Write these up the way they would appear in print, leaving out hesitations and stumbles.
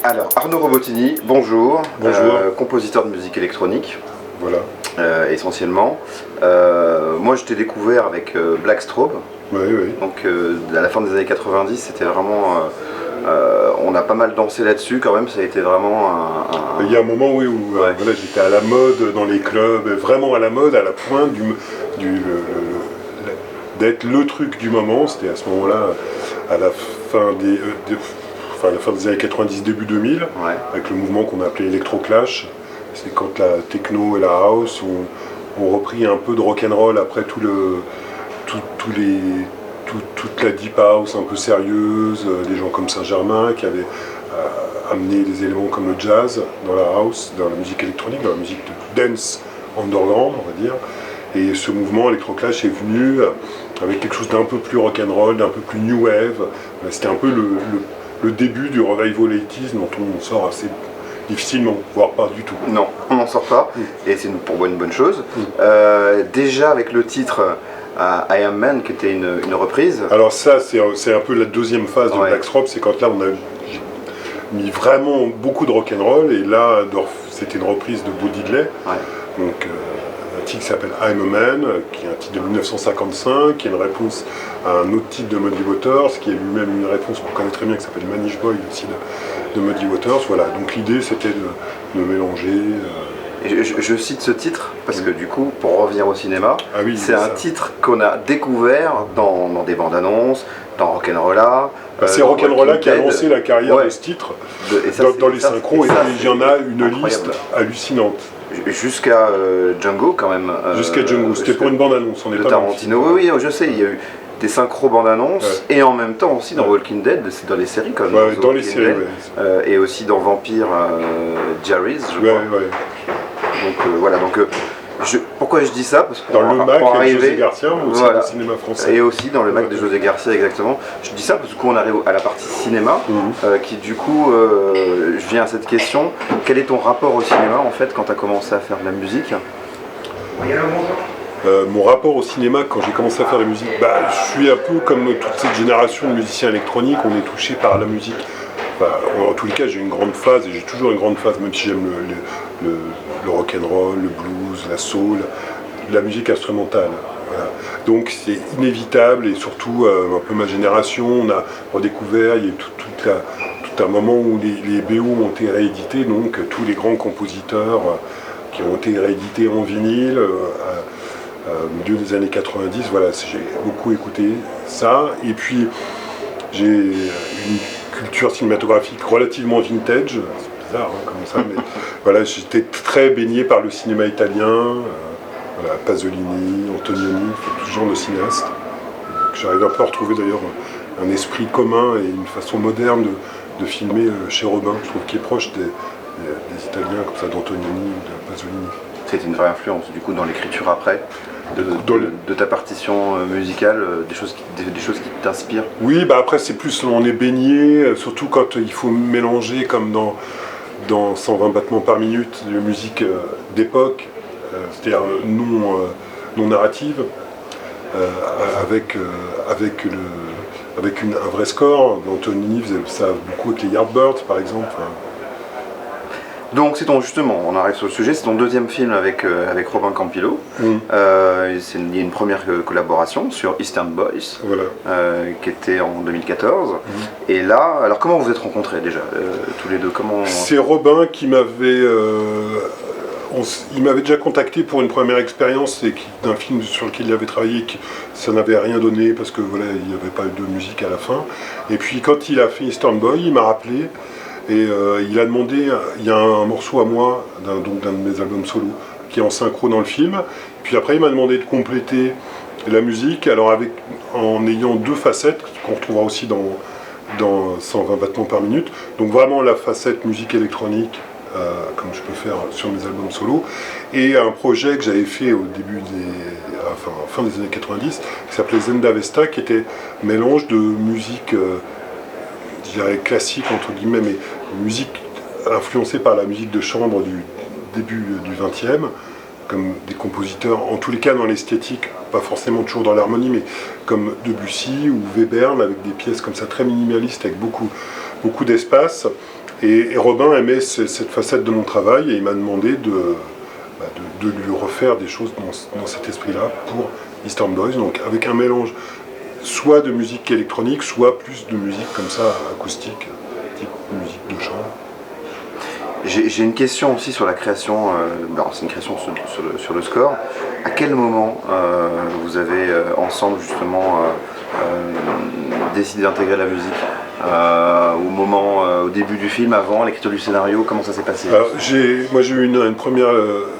Alors, Arnaud Robotini, bonjour. Bonjour. Compositeur de musique électronique. Voilà. Essentiellement. Moi, je t'ai découvert avec Black Strobe. Oui, oui. Donc, à la fin des années 90, c'était vraiment. On a pas mal dansé là-dessus quand même. Ça a été vraiment Il y a un moment où Ouais. voilà, j'étais à la mode dans les clubs, vraiment à la mode, à la pointe d'être le truc du moment. C'était à ce moment-là, à la fin des années 90, début 2000, Ouais. avec le mouvement qu'on appelait Electroclash. C'est quand la techno et la house ont repris un peu de rock'n'roll après toute la deep house un peu sérieuse, des gens comme Saint-Germain qui avaient amené des éléments comme le jazz dans la house, dans la musique électronique, dans la musique de dance underground, on va dire. Et ce mouvement Electroclash est venu avec quelque chose d'un peu plus rock'n'roll, d'un peu plus new wave. C'était un peu le début du revival 80s dont on sort assez difficilement, voire pas du tout. Non, on n'en sort pas. Et c'est pour moi une bonne chose. Déjà avec le titre I Am Man, qui était une reprise. Alors ça, c'est un peu la deuxième phase de Ouais. Black Strobe, c'est quand là on a mis vraiment beaucoup de rock'n'roll, et là c'était une reprise de Bo Diddley, Ouais. donc un titre qui s'appelle I'm a Man, qui est un titre de 1955, qui est une réponse à un autre titre de Muddy Waters, qui est lui-même une réponse qu'on connaît très bien, qui s'appelle Manish Boy aussi de Muddy Waters. Voilà, donc l'idée c'était de mélanger... Et je cite ce titre parce que du coup, pour revenir au cinéma, Ah oui, c'est un ça. titre qu'on a découvert dans des bandes annonces, dans Rock'n'Rolla. C'est dans Rock'n'Rolla Walking qui a Dead. lancé la carrière Ouais. de ce titre Et ça, dans c'est- les ça, synchros, et ça, il y en a une incroyable. liste hallucinante. Jusqu'à Django quand même. Jusqu'à Django, c'était pour une bande-annonce, on n'est de pas dans le Tarantino. film. Oui, je sais, il y a eu des synchros bandes annonces et en même temps aussi dans Ouais. Walking Dead, c'est dans les séries comme Ouais, The dans les Walking séries, Dead, ouais. et aussi dans Vampire Diaries, je Ouais, crois. ouais. Donc voilà, donc pourquoi je dis ça? Parce que Dans le Mac pour avec José arriver, Garcia, aussi voilà. au cinéma français. Et aussi dans le Mac de Ouais. José Garcia, exactement. Je dis ça parce que on arrive à la partie cinéma, qui du coup, je viens à cette question. Quel est ton rapport au cinéma en fait quand tu as commencé à faire de la musique? Mon rapport au cinéma, quand j'ai commencé à faire de la musique, je suis un peu comme toute cette génération de musiciens électroniques, on est touché par la musique. Enfin, en tous les cas, j'ai une grande phase, et j'ai toujours une grande phase, même si j'aime le rock'n'roll, le blues, la soul, la musique instrumentale. Voilà. Donc c'est inévitable, et surtout un peu ma génération, on a redécouvert, il y a eu tout un moment où les BO ont été réédités, donc tous les grands compositeurs qui ont été réédités en vinyle au milieu des années 90, voilà, j'ai beaucoup écouté ça, et puis j'ai une culture cinématographique relativement vintage, c'est bizarre comme ça, mais voilà, j'étais très baigné par le cinéma italien, voilà, Pasolini, Antonioni, tout ce genre de cinéastes. J'arrive un peu à retrouver d'ailleurs un esprit commun et une façon moderne de filmer chez Robin, je trouve, qui est proche des Italiens comme ça, d'Antonioni ou de Pasolini. C'est une vraie influence du coup dans l'écriture après de ta partition musicale, des choses qui t'inspirent. Oui, après c'est plus, on est baigné, surtout quand il faut mélanger comme dans 120 battements par minute de musique d'époque, c'est-à-dire non narrative, avec un vrai score. Anthony faisait ça beaucoup avec les Yardbirds par exemple. Donc justement, on arrive sur le sujet, c'est ton deuxième film avec Robin Campillo. Il y a une première collaboration sur Eastern Boys, Voilà. qui était en 2014. Et là, alors comment vous vous êtes rencontrés déjà, tous les deux? C'est Robin qui m'avait... il m'avait déjà contacté pour une première expérience d'un film sur lequel il avait travaillé, ça n'avait rien donné parce que voilà, il n'y avait pas eu de musique à la fin. Et puis quand il a fait Eastern Boy, il m'a rappelé et il a demandé, il y a un morceau à moi d'un de mes albums solo qui est en synchro dans le film. Puis après il m'a demandé de compléter la musique, alors en ayant deux facettes qu'on retrouvera aussi dans 120 battements par minute. Donc vraiment la facette musique électronique, comme je peux faire sur mes albums solo, et un projet que j'avais fait au début fin des années 90, qui s'appelait Zenda Vesta, qui était un mélange de musique, je dirais classique entre guillemets, mais musique influencée par la musique de chambre du début du 20e, comme des compositeurs, en tous les cas dans l'esthétique, pas forcément toujours dans l'harmonie, mais comme Debussy ou Webern, avec des pièces comme ça très minimalistes, avec beaucoup d'espace, Et Robin aimait cette facette de mon travail et il m'a demandé de lui refaire des choses dans cet esprit-là pour Eastern Boys, donc avec un mélange soit de musique électronique, soit plus de musique comme ça, acoustique, type musique de chambre. J'ai une question aussi sur la création, c'est une question sur le score. À quel moment vous avez ensemble justement décidé d'intégrer la musique au début du film, avant l'écriture du scénario, comment ça s'est passé? Alors, moi j'ai eu une première,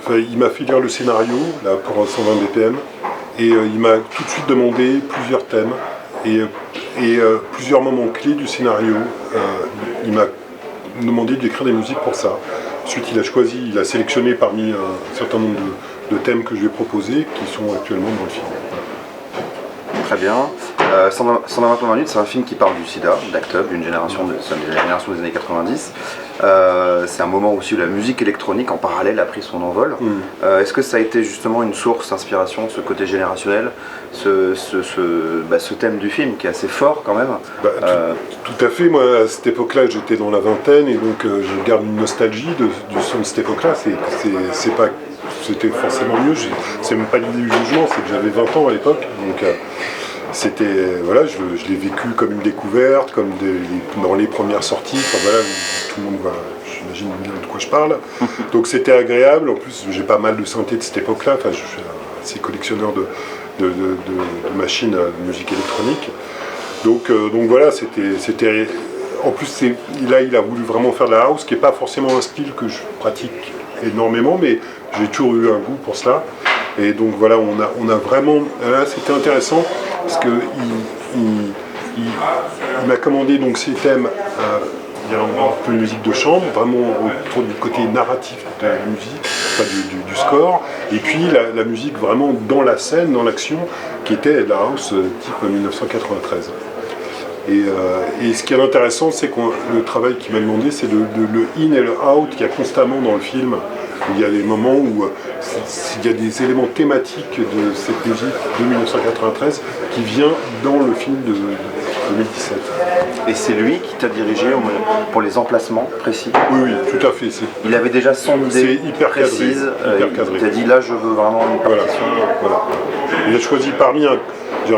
il m'a fait lire le scénario là, pour 120 BPM et il m'a tout de suite demandé plusieurs thèmes et plusieurs moments clés du scénario. Il m'a demandé d'écrire des musiques pour ça. Ensuite il a sélectionné parmi un certain nombre de thèmes que je lui ai proposés qui sont actuellement dans le film. Très bien. 120 minutes, c'est un film qui parle du sida, d'Act Up, d'une génération des années 90. C'est un moment aussi où la musique électronique en parallèle a pris son envol. Est-ce que ça a été justement une source d'inspiration, ce côté générationnel, ce thème du film qui est assez fort quand même? Tout à fait, moi à cette époque-là j'étais dans la vingtaine et donc je garde une nostalgie du son de cette époque-là. C'était forcément mieux, c'est même pas l'idée du jugement, c'est que j'avais 20 ans à l'époque. Donc, je l'ai vécu comme une découverte, comme dans les premières sorties, tout le monde va, j'imagine bien de quoi je parle. Donc c'était agréable, en plus j'ai pas mal de synthé de cette époque-là, je suis assez collectionneur de machines de musique électronique. Donc voilà, c'était. En plus là il a voulu vraiment faire de la house, qui n'est pas forcément un style que je pratique énormément, mais j'ai toujours eu un goût pour cela. Et donc voilà, on a vraiment. Là, c'était intéressant parce que il m'a commandé donc ces thèmes. Il y a un peu de musique de chambre, vraiment autour du côté narratif de la musique, du score, et puis la musique vraiment dans la scène, dans l'action, qui était de la house type 1993. Et ce qui est intéressant, c'est que le travail qu'il m'a demandé, c'est le in et le out qu'il y a constamment dans le film. Il y a des moments où il y a des éléments thématiques de cette musique de 1993 qui vient dans le film de 2017. Et c'est lui qui t'a dirigé pour les emplacements précis? Oui, tout à fait. Il avait déjà son idée précise, il t'a dit là je veux vraiment une partition. Voilà. Il a choisi parmi un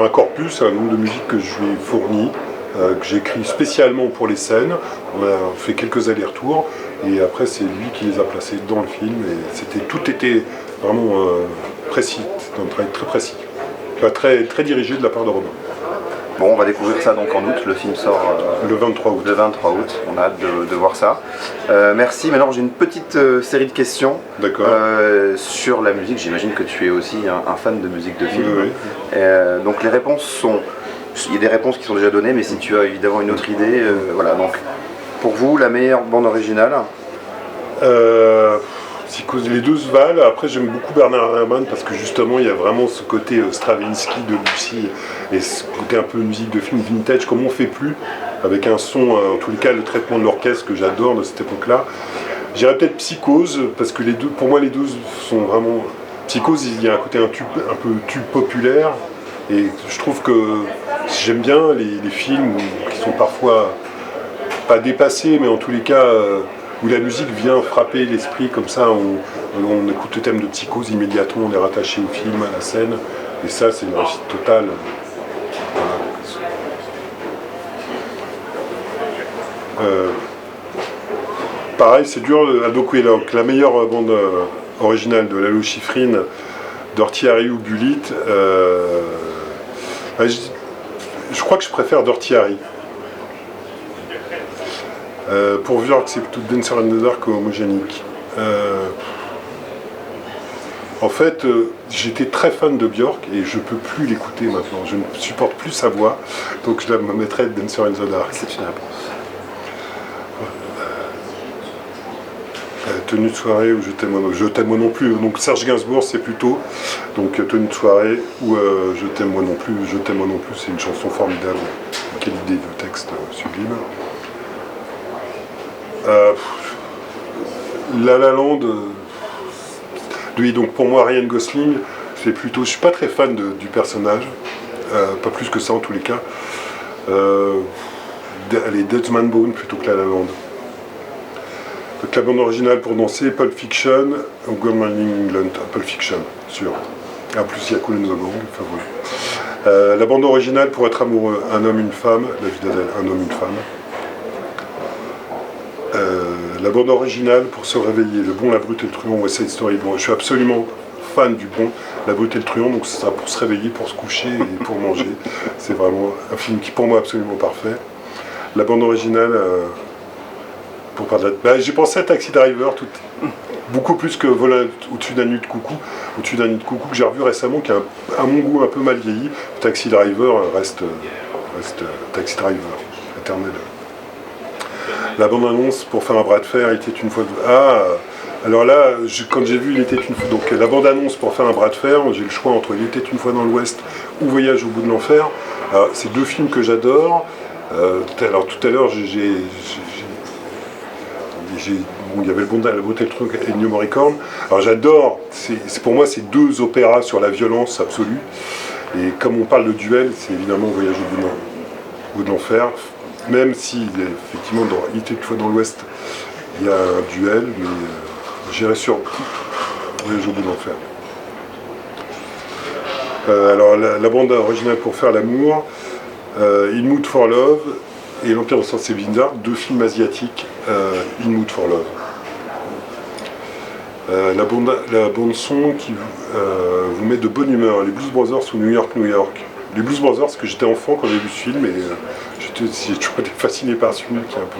corpus, un nombre de musiques que je lui ai fourni, que j'ai écrit spécialement pour les scènes. On a fait quelques allers-retours et après c'est lui qui les a placés dans le film et tout était vraiment précis, c'était un travail très précis, très dirigé de la part de Robin. Bon, on va découvrir ça donc en août, le film sort le 23 août. Le 23 août, on a hâte de voir ça. Merci, maintenant j'ai une petite série de questions sur la musique. J'imagine que tu es aussi un fan de musique de film. Oui. Donc les réponses sont... Il y a des réponses qui sont déjà données, mais si tu as évidemment une autre idée, voilà. Donc pour vous, la meilleure bande originale? Les deux se valent. Après, j'aime beaucoup Bernard Herrmann parce que justement, il y a vraiment ce côté Stravinsky, Debussy et ce côté un peu musique de film vintage, comme on fait plus, avec un son, en tous les cas, le traitement de l'orchestre que j'adore de cette époque-là. J'irais peut-être Psychose parce que pour moi, les deux sont vraiment. Psychose, il y a un côté un peu tube populaire et je trouve que j'aime bien les films qui sont parfois pas dépassés, mais en tous les cas. Où la musique vient frapper l'esprit comme ça, on écoute le thème de Psychose immédiatement, on est rattaché au film, à la scène, et ça c'est une réussite totale. Pareil, c'est dur à Doku Elok. La meilleure bande originale de Lalo Schifrin, Dirty Harry ou Bullitt, je crois que je préfère Dirty Harry. Pour Björk, c'est plutôt Dancer in the Dark ou Homogenic. En fait, j'étais très fan de Björk et je peux plus l'écouter maintenant. Je ne supporte plus sa voix, donc je me mettrais Dancer in the Dark. C'est une réponse. Tenue de soirée ou Je t'aime moi non plus. Donc Serge Gainsbourg, c'est plutôt donc Tenue de soirée ou Je t'aime moi non plus. Je t'aime moi non plus, c'est une chanson formidable. Quelle idée de texte sublime. La La Land, oui, donc pour moi Ryan Gosling, c'est plutôt, je suis pas très fan du personnage, pas plus que ça en tous les cas. Allez, Dead Man's Bone plutôt que La La Land. Donc la bande originale pour danser, Pulp Fiction ou Good Morning England, Pulp Fiction, sûr. En plus il y a Cool and the Gang, enfin voilà. La bande originale pour être amoureux, Un homme, une femme, La vie d'Adèle, Un homme, une femme. La bande originale pour se réveiller, Le bon, la brute et le truand, West Side Story. Bon, je suis absolument fan du bon, la brute et le truand, donc c'est ça pour se réveiller, pour se coucher et pour manger. C'est vraiment un film qui pour moi est absolument parfait. La bande originale, pour parler j'ai pensé à Taxi Driver, beaucoup plus que Voler au-dessus d'un nid de coucou. Au-dessus d'un nid de coucou que j'ai revu récemment, qui a à mon goût un peu mal vieilli. Taxi Driver reste Taxi Driver, éternel. La bande-annonce pour faire un bras de fer, Il était une fois... Alors là, quand j'ai vu Il était une fois... Donc la bande-annonce pour faire un bras de fer, j'ai le choix entre Il était une fois dans l'Ouest ou Voyage au bout de l'enfer. C'est deux films que j'adore. Alors tout à l'heure, il y avait La beauté le truc et Ennio Morricone. Alors j'adore, pour moi c'est deux opéras sur la violence absolue. Et comme on parle de duel, c'est évidemment Voyage au bout de l'enfer. Même si effectivement Il était une fois dans l'Ouest, il y a un duel, mais j'irai sur Voyage au bout de l'enfer. Alors la bande originale pour faire l'amour, In Mood for Love et L'Empire de Saint Bizarre, deux films asiatiques, In Mood for Love. La bande son qui vous met de bonne humeur, les Blues Brothers ou New York, New York. Les Blues Brothers, parce que j'étais enfant quand j'ai vu ce film et j'ai toujours été fasciné par ce film qui est un peu...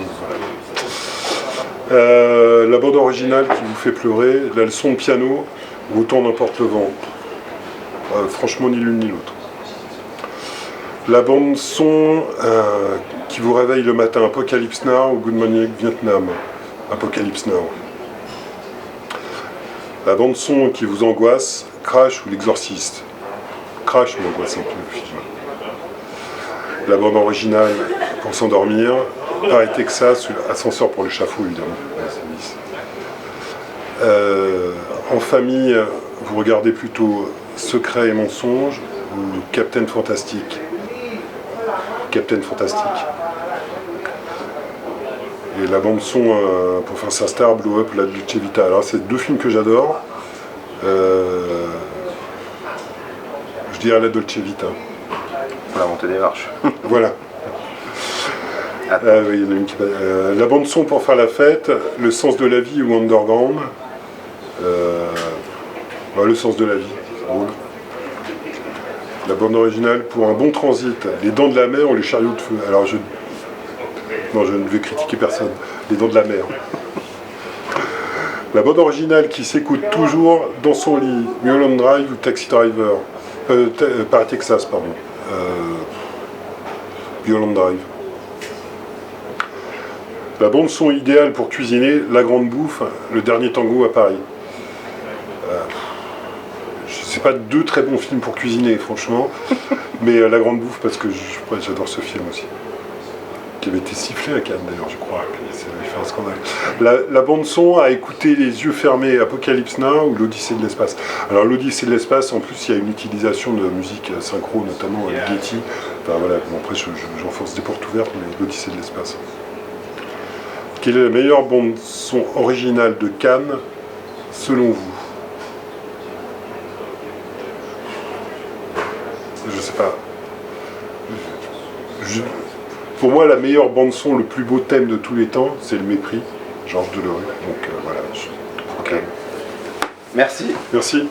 Voilà. La bande originale qui vous fait pleurer, La leçon de piano ou Autant n'importe le vent. Franchement, ni l'une ni l'autre. La bande son qui vous réveille le matin, Apocalypse Now ou Good Morning Vietnam. Apocalypse Now. La bande son qui vous angoisse, Crash ou L'Exorciste. Crash m'angoisse un peu le film. La bande originale pour s'endormir, Paris Texas ou Ascenseur pour l'échafaud évidemment. En famille, vous regardez plutôt Secret et mensonge ou Captain Fantastic. Captain Fantastic. Et la bande son pour faire sa star, Blow Up, La Dolce Vita. Alors c'est deux films que j'adore. Je dirais La Dolce Vita. Pour la montée des marches. Voilà. Oui, il y en a une qui... la bande son pour faire la fête, Le sens de la vie ou Underground. Le sens de la vie, c'est drôle. La bande originale pour un bon transit, Les Dents de la mer ou Les Chariots de feu. Alors non, je ne vais critiquer personne. Les Dents de la mer. La bande originale qui s'écoute toujours dans son lit, Mulholland Drive ou Taxi Driver. Paris Texas, pardon. Mulholland Drive. La bande son idéale pour cuisiner, La Grande Bouffe, Le Dernier Tango à Paris. C'est pas deux très bons films pour cuisiner, franchement, mais La Grande Bouffe parce que j'adore ce film aussi. Qui avait été sifflé à Cannes d'ailleurs, je crois. Ça avait fait un scandale. La bande son à écouter les yeux fermés, Apocalypse Now ou L'Odyssée de l'espace. Alors L'Odyssée de l'espace, en plus il y a une utilisation de musique synchro, notamment avec Getty. Enfin voilà, bon, après j'enfonce des portes ouvertes, mais L'Odyssée de l'espace. Quelle est la meilleure bande son originale de Cannes, selon vous? Je sais pas. Pour moi, la meilleure bande-son, le plus beau thème de tous les temps, c'est Le Mépris, Georges Delerue. Donc voilà. Ok. Merci. Merci.